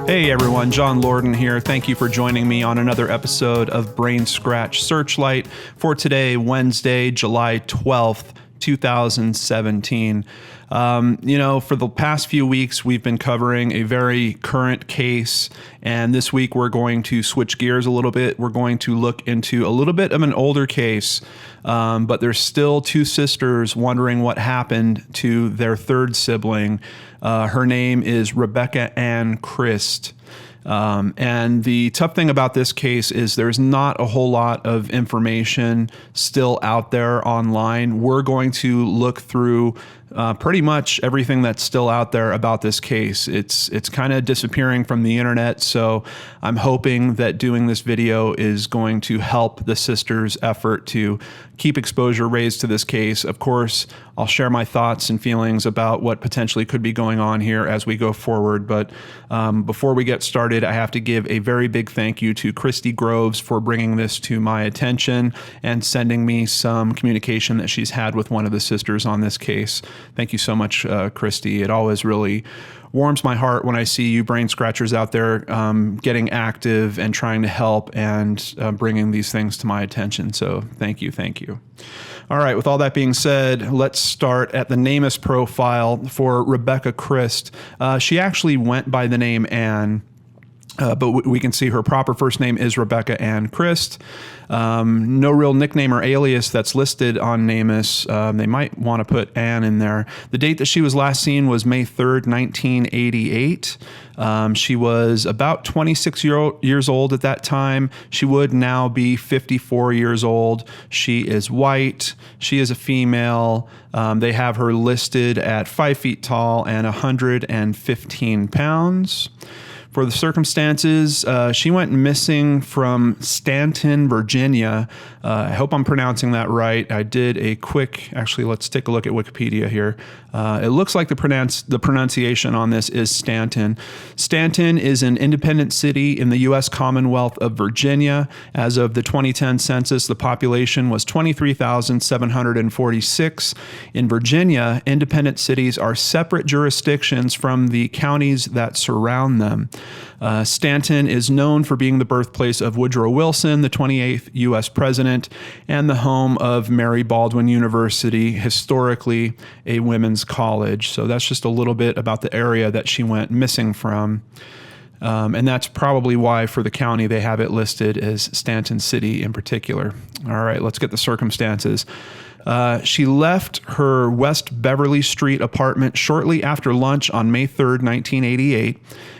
Hey everyone, John Lorden here. Thank you for joining me on another episode of BrainScratch Searchlight for today, Wednesday, July 12th, 2017. For the past few weeks, we've been covering a very current case, and this week we're going to switch gears a little bit. We're going to look into a little bit of an older case, but there's still two sisters wondering what happened to their third sibling. Her name is Rebecca Ann Crist. And the tough thing about this case is there's not a whole lot of information still out there online. We're going to look through pretty much everything that's still out there about this case. It's kind of disappearing from the internet, so I'm hoping that doing this video is going to help the sisters' effort to keep exposure raised to this case. Of course, I'll share my thoughts and feelings about what potentially could be going on here as we go forward, but before we get started, I have to give a very big thank you to Christy Groves for bringing this to my attention and sending me some communication that she's had with one of the sisters on this case. Thank you so much, Christy. It always really warms my heart when I see you brain scratchers out there getting active and trying to help and bringing these things to my attention. So thank you, thank you. All right, with all that being said, let's start at the NamUs profile for Rebecca Crist. She actually went by the name Ann. But we can see her proper first name is Rebecca Ann Crist. No real nickname or alias that's listed on NamUs. They might want to put Ann in there. The date that she was last seen was May 3rd, 1988. She was about 26 years old at that time. She would now be 54 years old. She is white. She is a female. They have her listed at 5 feet tall and 115 pounds. For the circumstances, she went missing from Staunton, Virginia. I hope I'm pronouncing that right. I did a quick, actually, let's take a look at Wikipedia here. It looks like the pronunciation on this is Staunton. Staunton is an independent city in the U.S. Commonwealth of Virginia. As of the 2010 census, the population was 23,746. In Virginia, independent cities are separate jurisdictions from the counties that surround them. Staunton is known for being the birthplace of Woodrow Wilson, the 28th U.S. president, and the home of Mary Baldwin University, historically a women's college. So that's just a little bit about the area that she went missing from. And that's probably why for the county they have it listed as Staunton City in particular. All right, let's get the circumstances. She left her West Beverly Street apartment shortly after lunch on May 3rd, 1988.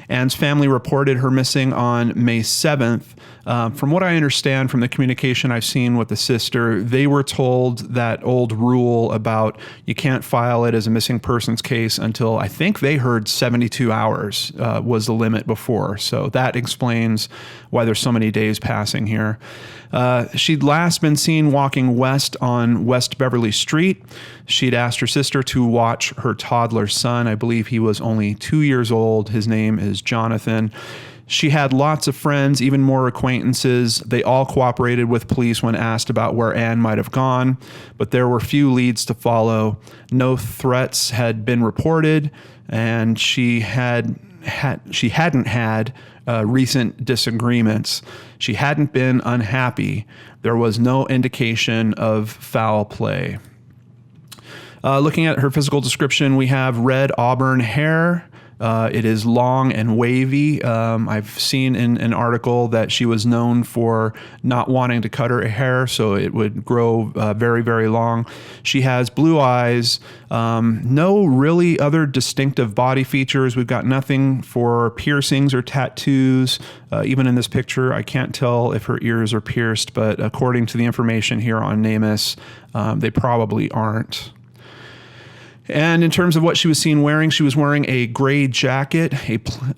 Ann's family reported her missing on May 7th. From what I understand from the communication I've seen with the sister, they were told that old rule about you can't file it as a missing persons case until I think they heard 72 hours was the limit before. So that explains why there's so many days passing here. She'd last been seen walking west on West Beverly Street. She'd asked her sister to watch her toddler son. I believe he was only 2 years old. His name is Jonathan. She had lots of friends, even more acquaintances. They all cooperated with police when asked about where Ann might have gone, but there were few leads to follow. No threats had been reported, and she hadn't had recent disagreements. She hadn't been unhappy. There was no indication of foul play. Looking at her physical description, we have red auburn hair. It is long and wavy. I've seen in an article that she was known for not wanting to cut her hair, so it would grow very, very long. She has blue eyes, no really other distinctive body features. We've got nothing for piercings or tattoos. Even in this picture, I can't tell if her ears are pierced, but according to the information here on NamUs, they probably aren't. And in terms of what she was seen wearing, she was wearing a gray jacket,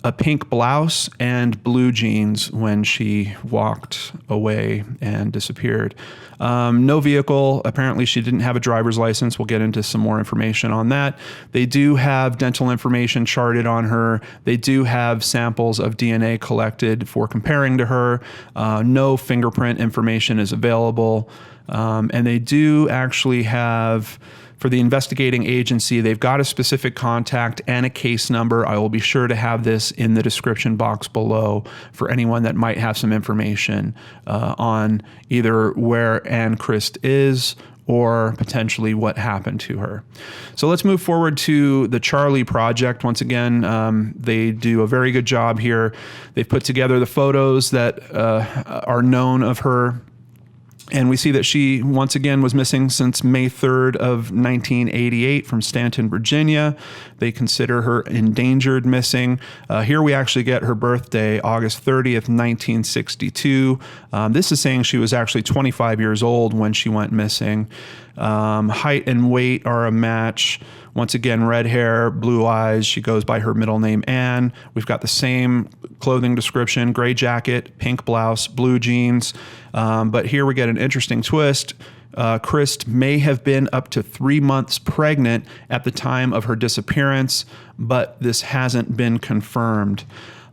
a pink blouse, and blue jeans when she walked away and disappeared. No vehicle. Apparently she didn't have a driver's license. We'll get into some more information on that. They do have dental information charted on her. They do have samples of DNA collected for comparing to her. No fingerprint information is available. And they do actually have for the investigating agency, they've got a specific contact and a case number. I will be sure to have this in the description box below for anyone that might have some information on either where Ann Crist is or potentially what happened to her. So let's move forward to the Charlie Project. Once again, they do a very good job here. They've put together the photos that are known of her. And we see that she, once again, was missing since May 3rd of 1988 from Staunton, Virginia. They consider her endangered missing. Here we actually get her birthday, August 30th, 1962. This is saying she was actually 25 years old when she went missing. Height and weight are a match. Once again, red hair, blue eyes. She goes by her middle name, Ann. We've got the same clothing description: gray jacket, pink blouse, blue jeans. But here we get an interesting twist. Crist may have been up to 3 months pregnant at the time of her disappearance, but this hasn't been confirmed.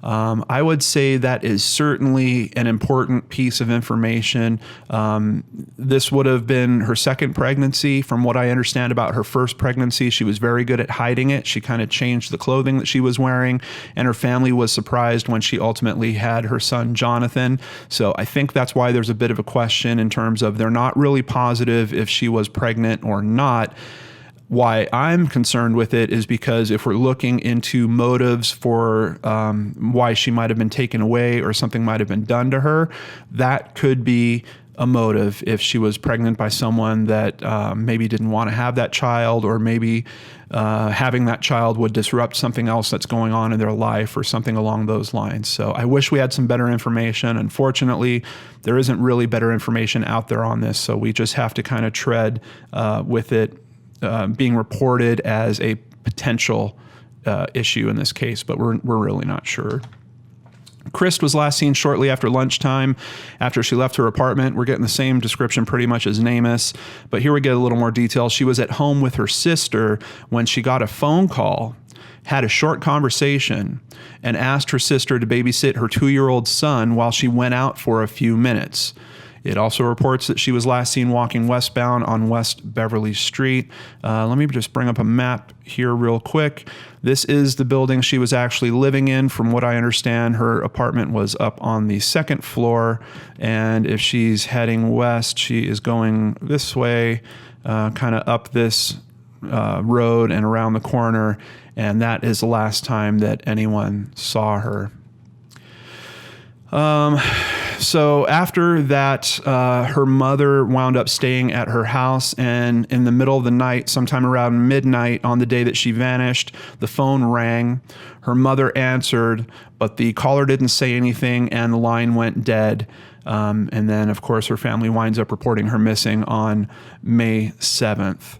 I would say that is certainly an important piece of information. This would have been her second pregnancy. From what I understand about her first pregnancy, she was very good at hiding it. She kind of changed the clothing that she was wearing, and her family was surprised when she ultimately had her son, Jonathan. So I think that's why there's a bit of a question in terms of they're not really positive if she was pregnant or not. Why I'm concerned with it is because if we're looking into motives for why she might have been taken away or something might have been done to her, that could be a motive if she was pregnant by someone that maybe didn't want to have that child, or maybe having that child would disrupt something else that's going on in their life or something along those lines. So I wish we had some better information. Unfortunately, there isn't really better information out there on this, so we just have to kind of tread with it being reported as a potential issue in this case, but we're really not sure. Crist was last seen shortly after lunchtime after she left her apartment. We're getting the same description pretty much as NamUs, but here we get a little more detail. She was at home with her sister when she got a phone call, had a short conversation, and asked her sister to babysit her 2-year-old son while she went out for a few minutes. It also reports that she was last seen walking westbound on West Beverly Street. Let me just bring up a map here real quick. This is the building she was actually living in. From what I understand, her apartment was up on the 2nd floor. And if she's heading west, she is going this way, kind of up this road and around the corner. And that is the last time that anyone saw her. So after that, her mother wound up staying at her house, and in the middle of the night, sometime around midnight on the day that she vanished, the phone rang. Her mother answered, but the caller didn't say anything, and the line went dead. And then, of course, her family winds up reporting her missing on May 7th.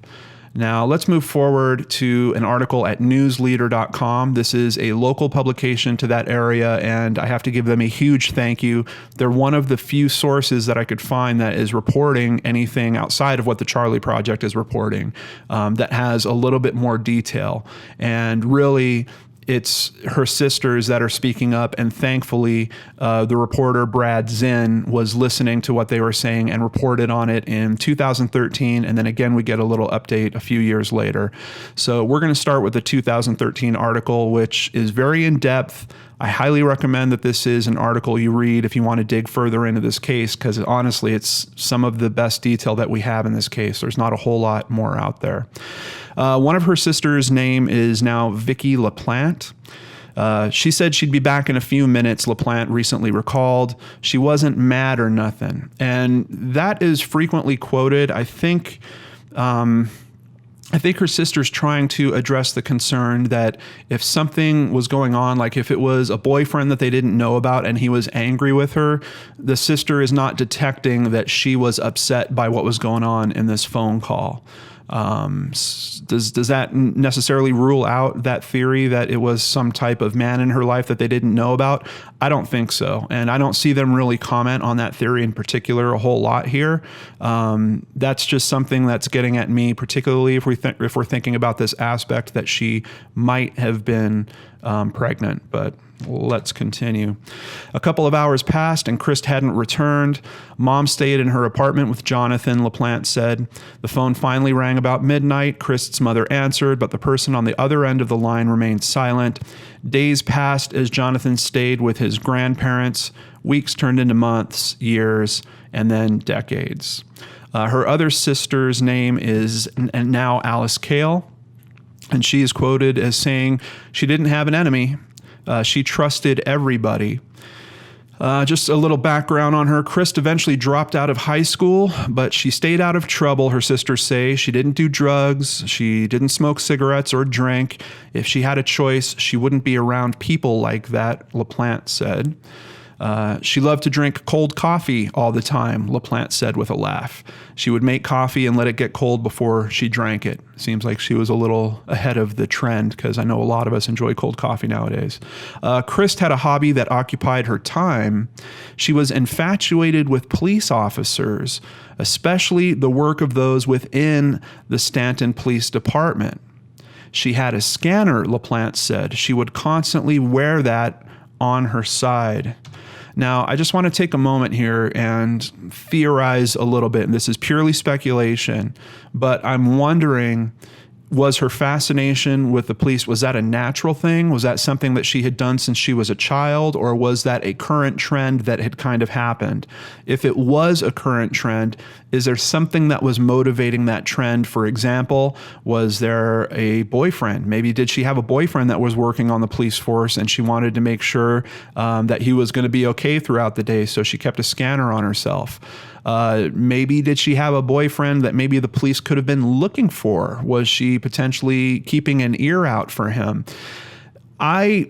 Now, let's move forward to an article at newsleader.com. This is a local publication to that area, and I have to give them a huge thank you. They're one of the few sources that I could find that is reporting anything outside of what the Charlie Project is reporting, that has a little bit more detail. And really, it's her sisters that are speaking up, and thankfully, the reporter Brad Zinn was listening to what they were saying and reported on it in 2013, and then again we get a little update a few years later. So we're going to start with the 2013 article, which is very in-depth. I highly recommend that this is an article you read if you want to dig further into this case, because honestly, it's some of the best detail that we have in this case. There's not a whole lot more out there. One of her sisters' name is now Vicky LaPlante. She said she'd be back in a few minutes, LaPlante recently recalled. She wasn't mad or nothing. And that is frequently quoted. I think her sister's trying to address the concern that if something was going on, like if it was a boyfriend that they didn't know about and he was angry with her, the sister is not detecting that she was upset by what was going on in this phone call. Does that necessarily rule out that theory that it was some type of man in her life that they didn't know about? I don't think so. And I don't see them really comment on that theory in particular a whole lot here. That's just something that's getting at me, particularly if we're thinking about this aspect that she might have been pregnant. But Let's continue. A couple of hours passed and Crist hadn't returned. Mom stayed in her apartment with Jonathan, LaPlante said. The phone finally rang about midnight. Crist's mother answered, but the person on the other end of the line remained silent. Days passed as Jonathan stayed with his grandparents. Weeks turned into months, years, and then decades. Her other sister's name is now Alice Cale, and she is quoted as saying she didn't have an enemy. She trusted everybody. Just a little background on her. Crist eventually dropped out of high school, but she stayed out of trouble, her sisters say. She didn't do drugs. She didn't smoke cigarettes or drink. If she had a choice, she wouldn't be around people like that, LaPlante said. She loved to drink cold coffee all the time, LaPlante said with a laugh. She would make coffee and let it get cold before she drank it. Seems like she was a little ahead of the trend because I know a lot of us enjoy cold coffee nowadays. Crist had a hobby that occupied her time. She was infatuated with police officers, especially the work of those within the Staunton Police Department. She had a scanner, LaPlante said. She would constantly wear that on her side. Now, I just want to take a moment here and theorize a little bit, and this is purely speculation, but I'm wondering, was her fascination with the police, was that a natural thing? Was that something that she had done since she was a child, or was that a current trend that had kind of happened? If it was a current trend, is there something that was motivating that trend? For example, was there a boyfriend? Maybe did she have a boyfriend that was working on the police force and she wanted to make sure that he was going to be okay throughout the day, so she kept a scanner on herself? Maybe did she have a boyfriend that maybe the police could have been looking for? Was she potentially keeping an ear out for him? I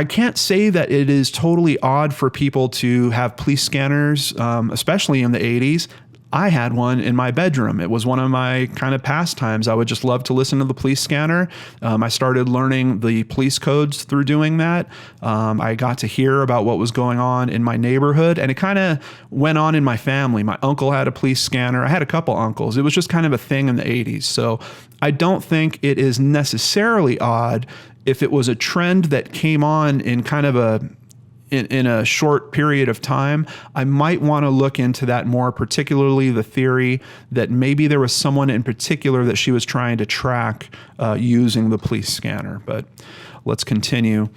can't say that it is totally odd for people to have police scanners, especially in the 80s. I had one in my bedroom. It was one of my kind of pastimes. I would just love to listen to the police scanner. I started learning the police codes through doing that. I got to hear about what was going on in my neighborhood, and it kind of went on in my family. My uncle had a police scanner. I had a couple uncles. It was just kind of a thing in the 80s. So I don't think it is necessarily odd if it was a trend that came on in kind of in a short period of time. I might want to look into that more, particularly the theory that maybe there was someone in particular that she was trying to track using the police scanner. But let's continue.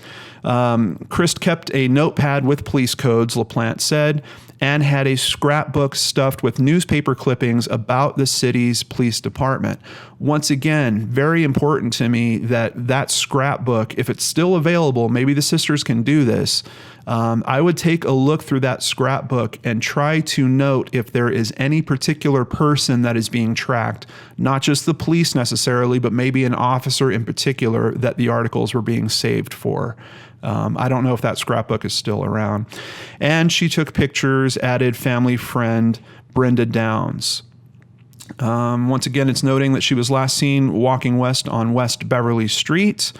Crist kept a notepad with police codes, LaPlante said, and had a scrapbook stuffed with newspaper clippings about the city's police department. Once again, very important to me that scrapbook, if it's still available, maybe the sisters can do this. I would take a look through that scrapbook and try to note if there is any particular person that is being tracked, not just the police necessarily, but maybe an officer in particular that the articles were being saved for. I don't know if that scrapbook is still around. And she took pictures, added family friend Brenda Downs. Once again, it's noting that she was last seen walking west on West Beverly Street.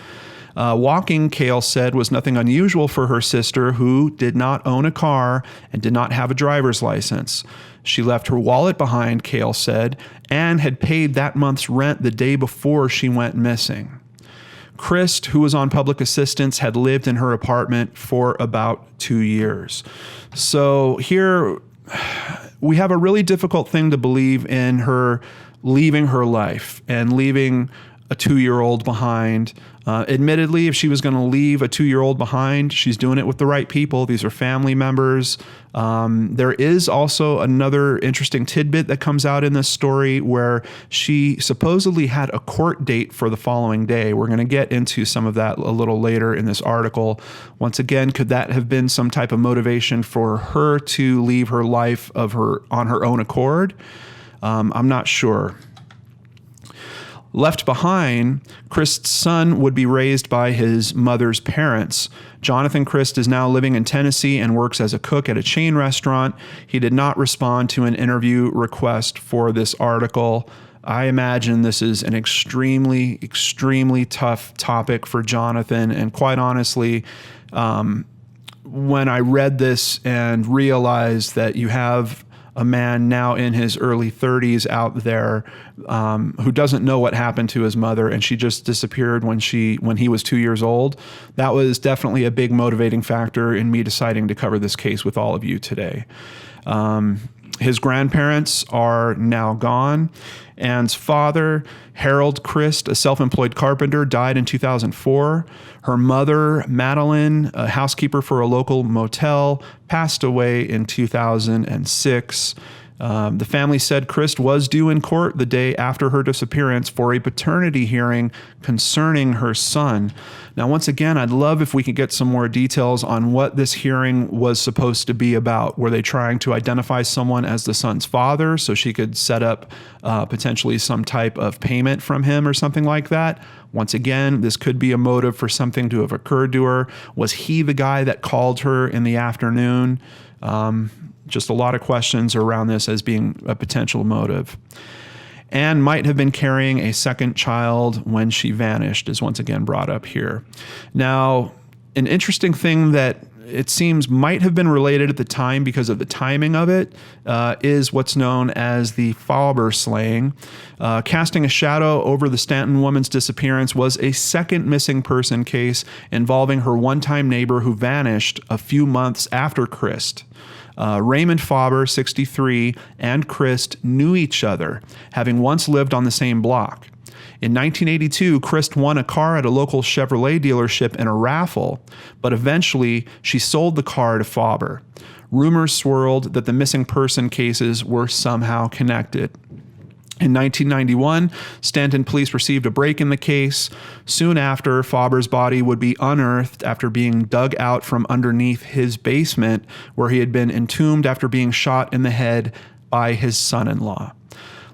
Walking, Cale said, was nothing unusual for her sister, who did not own a car and did not have a driver's license. She left her wallet behind, Cale said, and had paid that month's rent the day before she went missing. Crist, who was on public assistance, had lived in her apartment for about 2 years. So here we have a really difficult thing to believe in her leaving her life and leaving a 2-year-old behind. Admittedly, if she was going to leave a 2-year-old behind, she's doing it with the right people. These are family members. There is also another interesting tidbit that comes out in this story where she supposedly had a court date for the following day. We're going to get into some of that a little later in this article. Once again, could that have been some type of motivation for her to leave her life on her own accord? I'm not sure. Left behind, Crist's son would be raised by his mother's parents. Jonathan Crist is now living in Tennessee and works as a cook at a chain restaurant. He did not respond to an interview request for this article. I imagine this is an extremely, extremely tough topic for Jonathan. And quite honestly, when I read this and realized that you have a man now in his early 30s out there who doesn't know what happened to his mother, and she just disappeared when he was 2 years old. That was definitely a big motivating factor in me deciding to cover this case with all of you today. His grandparents are now gone. Ann's father, Harold Crist, a self-employed carpenter, died in 2004. Her mother, Madeline, a housekeeper for a local motel, passed away in 2006. The family said Crist was due in court the day after her disappearance for a paternity hearing concerning her son. Now, once again, I'd love if we could get some more details on what this hearing was supposed to be about. Were they trying to identify someone as the son's father so she could set up potentially some type of payment from him or something like that? Once again, this could be a motive for something to have occurred to her. Was he the guy that called her in the afternoon? Just a lot of questions around this as being a potential motive. Ann might have been carrying a second child when she vanished, is once again brought up here. Now, an interesting thing that it seems might have been related at the time because of the timing of it is what's known as the Faber slaying. Casting a shadow over the Staunton woman's disappearance was a second missing person case involving her one-time neighbor who vanished a few months after Crist. Raymond Faber, 63, and Crist knew each other, having once lived on the same block. In 1982, Crist won a car at a local Chevrolet dealership in a raffle, but eventually she sold the car to Faber. Rumors swirled that the missing person cases were somehow connected. In 1991, Staunton police received a break in the case. Soon after, Faber's body would be unearthed after being dug out from underneath his basement, where he had been entombed after being shot in the head by his son-in-law.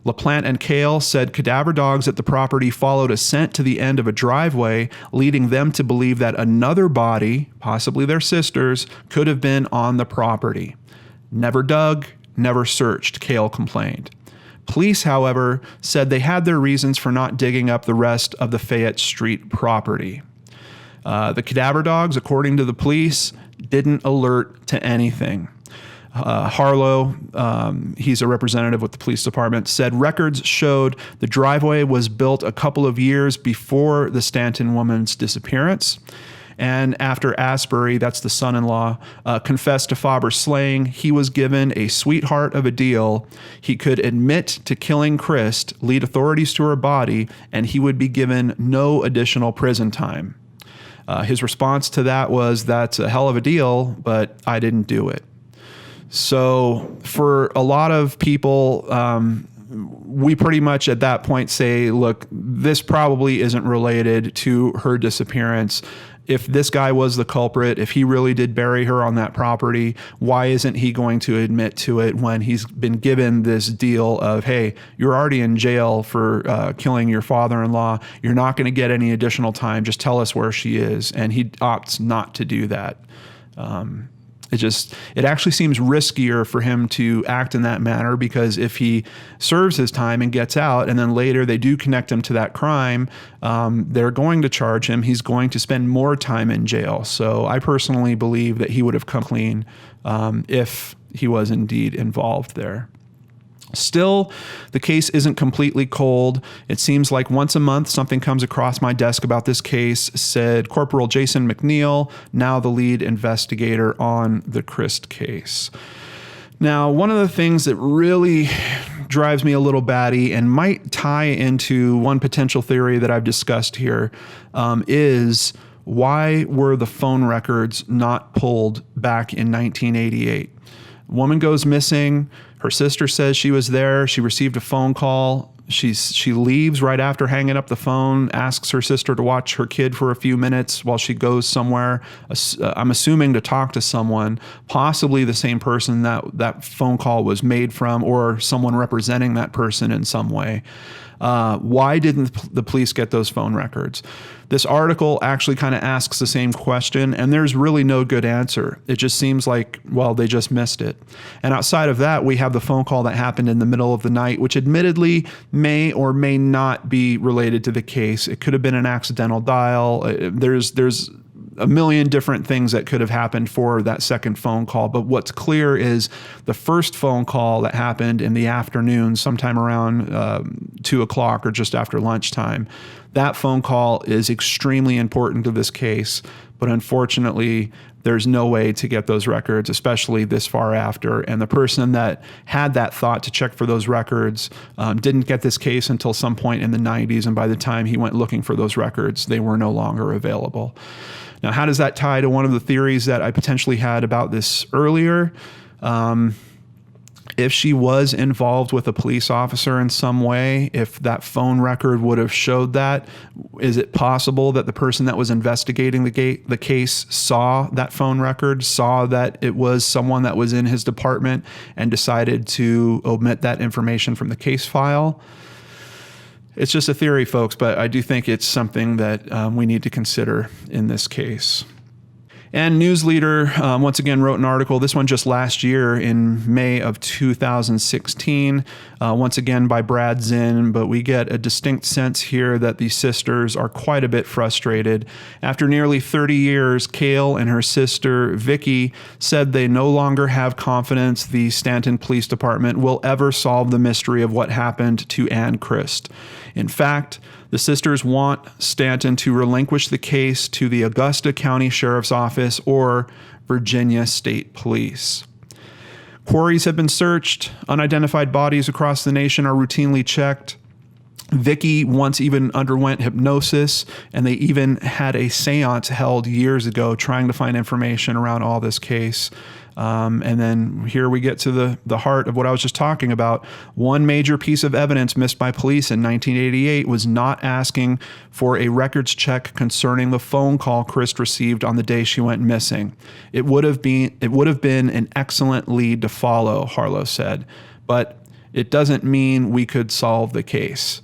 LaPlante and Kale said cadaver dogs at the property followed a scent to the end of a driveway, leading them to believe that another body, possibly their sister's, could have been on the property. Never dug, never searched, Kale complained. Police, however, said they had their reasons for not digging up the rest of the Fayette Street property. The cadaver dogs, according to the police, didn't alert to anything. Harlow, he's a representative with the police department, said records showed the driveway was built a couple of years before the Staunton woman's disappearance. And after Asbury, that's the son-in-law, confessed to Faber's slaying, he was given a sweetheart of a deal. He could admit to killing Crist, lead authorities to her body, and he would be given no additional prison time. His response to that was, "That's a hell of a deal, but I didn't do it." So for a lot of people, we pretty much at that point say, look, this probably isn't related to her disappearance. If this guy was the culprit, if he really did bury her on that property, why isn't he going to admit to it when he's been given this deal of, hey, you're already in jail for killing your father-in-law. You're not going to get any additional time. Just tell us where she is. And he opts not to do that. It actually seems riskier for him to act in that manner, because if he serves his time and gets out and then later they do connect him to that crime, they're going to charge him. He's going to spend more time in jail. So I personally believe that he would have come clean if he was indeed involved there. Still, the case isn't completely cold. It seems like once a month something comes across my desk about this case, said Corporal Jason McNeal, now the lead investigator on the Crist case. Now, one of the things that really drives me a little batty and might tie into one potential theory that I've discussed here is, why were the phone records not pulled back in 1988? Woman goes missing. Her sister says she was there. She received a phone call. She leaves right after hanging up the phone, asks her sister to watch her kid for a few minutes while she goes somewhere. I'm assuming to talk to someone, possibly the same person that phone call was made from, or someone representing that person in some way. Why didn't the police get those phone records? This article actually kind of asks the same question, and there's really no good answer. It just seems like, well, they just missed it. And outside of that, we have the phone call that happened in the middle of the night, which admittedly may or may not be related to the case. It could have been an accidental dial. There's a million different things that could have happened for that second phone call. But what's clear is the first phone call that happened in the afternoon, sometime around 2 o'clock or just after lunchtime, that phone call is extremely important to this case. But unfortunately, there's no way to get those records, especially this far after. And the person that had that thought to check for those records didn't get this case until some point in the 90s. And by the time he went looking for those records, they were no longer available. Now, how does that tie to one of the theories that I potentially had about this earlier? If she was involved with a police officer in some way, if that phone record would have showed that, is it possible that the person that was investigating the case saw that phone record, saw that it was someone that was in his department and decided to omit that information from the case file? It's just a theory, folks, but I do think it's something that we need to consider in this case. And News Leader once again wrote an article, this one just last year in May of 2016, once again by Brad Zinn, but we get a distinct sense here that the sisters are quite a bit frustrated. After nearly 30 years, Kale and her sister Vicky said they no longer have confidence the Staunton Police Department will ever solve the mystery of what happened to Ann Crist. In fact, the sisters want Staunton to relinquish the case to the Augusta County Sheriff's Office or Virginia State Police. Quarries have been searched. Unidentified bodies across the nation are routinely checked. Vicky once even underwent hypnosis, and they even had a seance held years ago trying to find information around all this case. And then here we get to the heart of what I was just talking about. One major piece of evidence missed by police in 1988 was not asking for a records check concerning the phone call Crist received on the day she went missing. It would have been an excellent lead to follow, Harlow said, but it doesn't mean we could solve the case.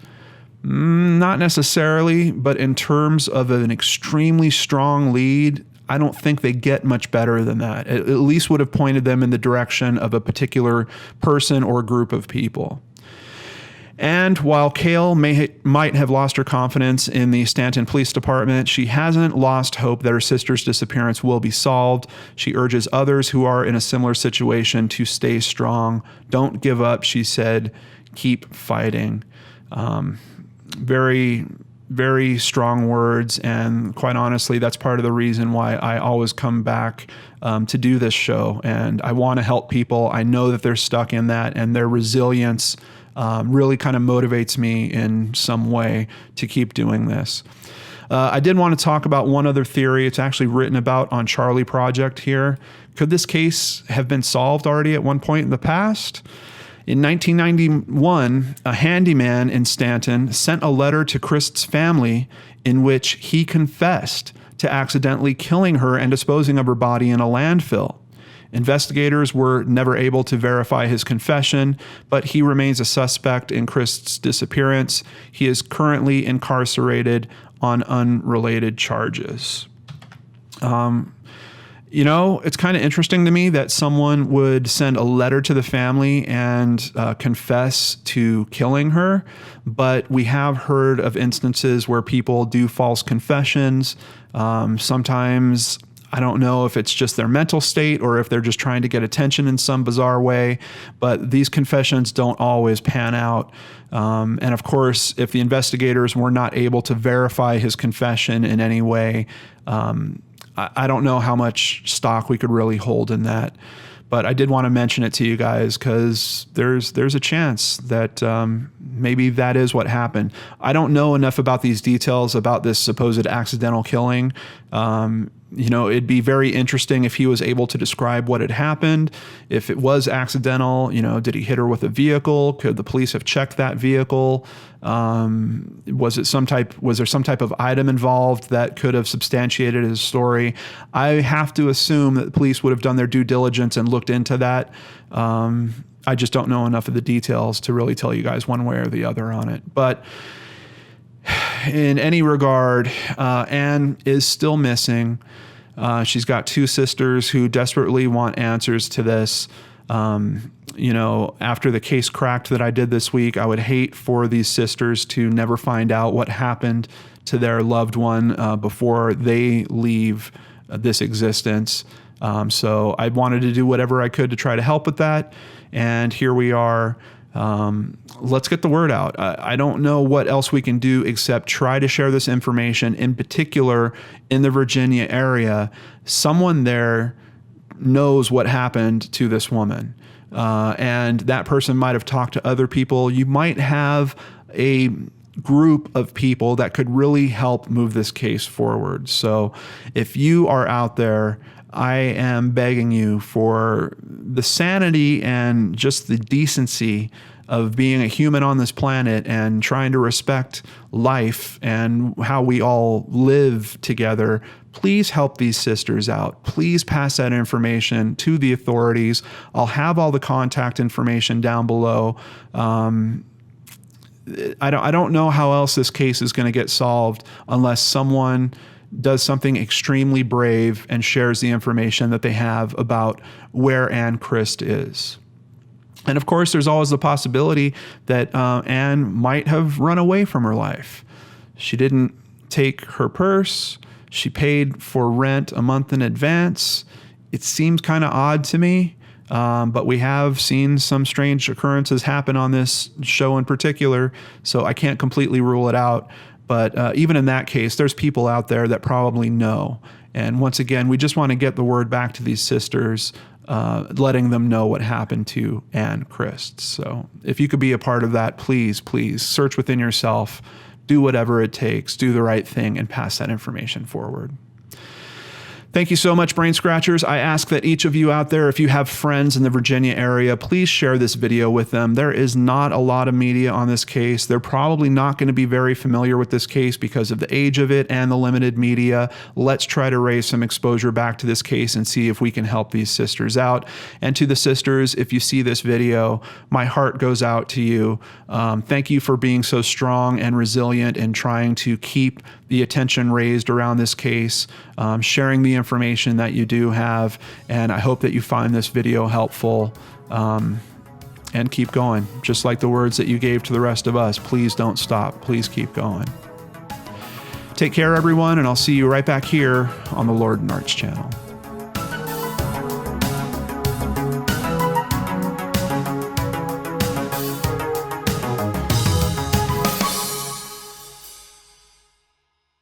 Not necessarily, but in terms of an extremely strong lead, I don't think they get much better than that. It at least would have pointed them in the direction of a particular person or group of people. And while Kale might have lost her confidence in the Staunton Police Department, she hasn't lost hope that her sister's disappearance will be solved. She urges others who are in a similar situation to stay strong. Don't give up, she said. Keep fighting. Very, very strong words, and quite honestly, that's part of the reason why I always come back to do this show. And I want to help people. I know that they're stuck in that, and their resilience really kind of motivates me in some way to keep doing this. I did want to talk about one other theory. It's actually written about on Charlie Project here. Could this case have been solved already at one point in the past? In 1991, a handyman in Staunton sent a letter to Crist's family in which he confessed to accidentally killing her and disposing of her body in a landfill. Investigators were never able to verify his confession, but he remains a suspect in Crist's disappearance. He is currently incarcerated on unrelated charges. You know, it's kind of interesting to me that someone would send a letter to the family and confess to killing her, but we have heard of instances where people do false confessions. Sometimes, I don't know if it's just their mental state or if they're just trying to get attention in some bizarre way, but these confessions don't always pan out. And of course, if the investigators were not able to verify his confession in any way, I don't know how much stock we could really hold in that, but I did want to mention it to you guys because there's a chance that maybe that is what happened. I don't know enough about these details about this supposed accidental killing. You know, it'd be very interesting if he was able to describe what had happened. If it was accidental, you know, did he hit her with a vehicle? Could the police have checked that vehicle? Was there some type of item involved that could have substantiated his story? I have to assume that the police would have done their due diligence and looked into that. I just don't know enough of the details to really tell you guys one way or the other on it. But in any regard, Ann is still missing. She's got two sisters who desperately want answers to this. You know, after the case cracked that I did this week, I would hate for these sisters to never find out what happened to their loved one before they leave this existence. So I wanted to do whatever I could to try to help with that. And here we are. Let's get the word out. I don't know what else we can do except try to share this information, in particular in the Virginia area. Someone there knows what happened to this woman. And that person might have talked to other people. You might have a group of people that could really help move this case forward. So if you are out there, I am begging you for the sanity and just the decency of being a human on this planet and trying to respect life and how we all live together. Please help these sisters out. Please pass that information to the authorities. I'll have all the contact information down below. I don't know how else this case is going to get solved unless someone does something extremely brave and shares the information that they have about where Ann Crist is. And of course, there's always the possibility that Ann might have run away from her life. She didn't take her purse. She paid for rent a month in advance. It seems kind of odd to me, but we have seen some strange occurrences happen on this show in particular, so I can't completely rule it out. But even in that case, there's people out there that probably know. And once again, we just want to get the word back to these sisters, letting them know what happened to Ann Crist. So if you could be a part of that, please search within yourself, do whatever it takes, do the right thing, and pass that information forward. Thank you so much, Brain Scratchers. I ask that each of you out there, if you have friends in the Virginia area, please share this video with them. There is not a lot of media on this case. They're probably not going to be very familiar with this case because of the age of it and the limited media. Let's try to raise some exposure back to this case and see if we can help these sisters out. And to the sisters, if you see this video, my heart goes out to you. Thank you for being so strong and resilient and trying to keep the attention raised around this case, sharing the information that you do have, and I hope that you find this video helpful, and keep going. Just like the words that you gave to the rest of us, please don't stop. Please keep going. Take care, everyone, and I'll see you right back here on the Lord and Arts channel.